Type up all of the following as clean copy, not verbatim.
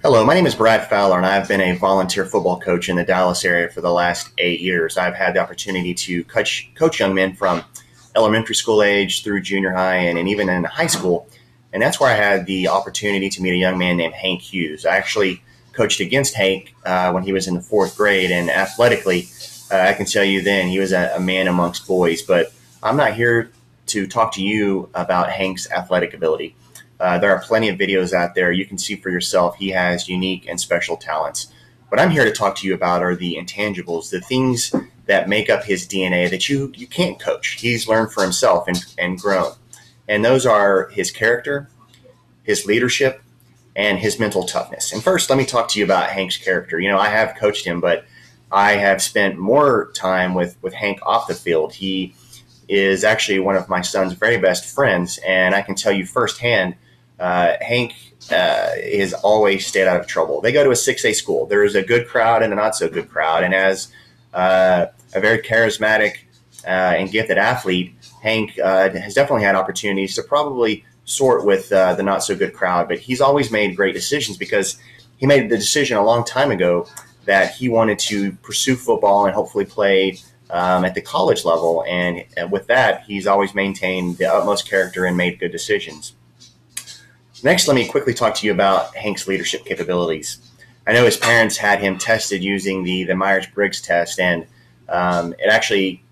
Hello, my name is Brad Fowler, and I've been a volunteer football coach in the Dallas area for the last 8 years. I've had the opportunity to coach young men from elementary school age through junior high and even in high school. And that's where I had the opportunity to meet a young man named Hank Hughes. I actually coached against Hank when he was in the fourth grade, and athletically, I can tell you then he was a man amongst boys. But I'm not here to talk to you about Hank's athletic ability. There are plenty of videos out there. You can see for yourself he has unique and special talents. What I'm here to talk to you about are the intangibles, the things that make up his DNA that you can't coach. He's learned for himself and grown. And those are his character, his leadership, and his mental toughness. And first, let me talk to you about Hank's character. You know, I have coached him, but I have spent more time with Hank off the field. He is actually one of my son's very best friends, and I can tell you firsthand Hank has always stayed out of trouble. They go to a 6A school. There is a good crowd and a not so good crowd. And as a very charismatic and gifted athlete, Hank has definitely had opportunities to probably sort with the not so good crowd. But he's always made great decisions because he made the decision a long time ago that he wanted to pursue football and hopefully play at the college level. And with that, he's always maintained the utmost character and made good decisions. Next, let me quickly talk to you about Hank's leadership capabilities. I know his parents had him tested using the Myers-Briggs test, and it actually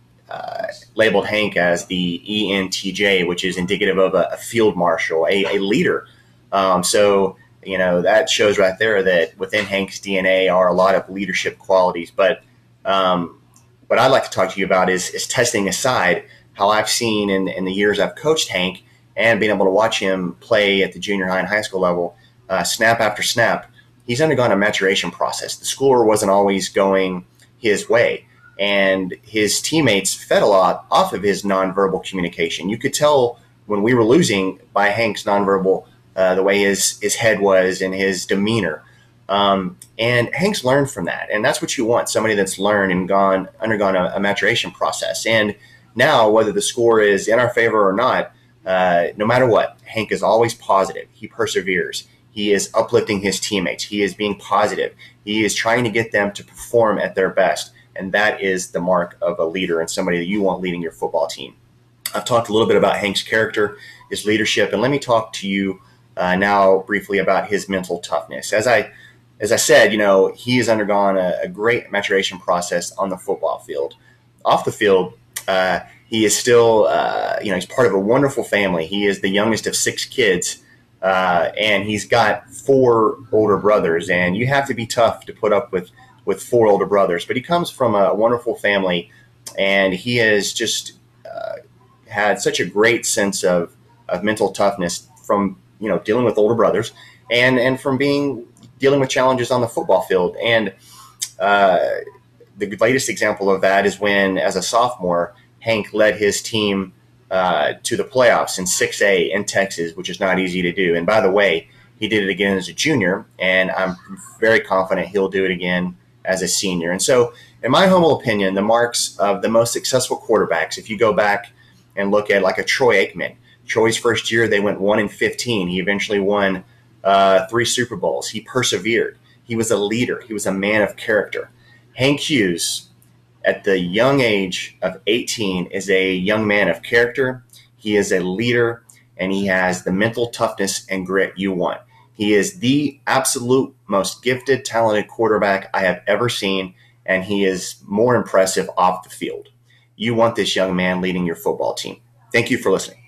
labeled Hank as the ENTJ, which is indicative of a field marshal, a leader. So, you know, that shows right there that within Hank's DNA are a lot of leadership qualities. But what I'd like to talk to you about is testing aside how I've seen in the years I've coached Hank and being able to watch him play at the junior high and high school level, snap after snap. He's undergone a maturation process. The score wasn't always going his way, and his teammates fed a lot off of his nonverbal communication. You could tell when we were losing by Hank's nonverbal, the way his head was and his demeanor. And Hank's learned from that, and that's what you want, somebody that's learned and undergone a maturation process. And now, whether the score is in our favor or not, no matter what, Hank is always positive. He perseveres. He is uplifting his teammates. He is being positive. He is trying to get them to perform at their best. And that is the mark of a leader and somebody that you want leading your football team. I've talked a little bit about Hank's character, his leadership, and let me talk to you now briefly about his mental toughness. As I said, you know, he has undergone a great maturation process on the football field. Off the field, he is still, he's part of a wonderful family. He is the youngest of 6 kids, and he's got 4 older brothers. And you have to be tough to put up with 4 older brothers. But he comes from a wonderful family, and he has just had such a great sense of mental toughness from, you know, dealing with older brothers and from dealing with challenges on the football field. And the latest example of that is when, as a sophomore, Hank led his team to the playoffs in 6A in Texas, which is not easy to do. And by the way, he did it again as a junior, and I'm very confident he'll do it again as a senior. And so, in my humble opinion, the marks of the most successful quarterbacks, if you go back and look at like a Troy Aikman, Troy's first year, they went 1-15. He eventually won 3 Super Bowls. He persevered. He was a leader. He was a man of character. Hank Hughes, at the young age of 18, is a young man of character. He is a leader, and he has the mental toughness and grit you want. He is the absolute most gifted, talented quarterback I have ever seen, and he is more impressive off the field. You want this young man leading your football team. Thank you for listening.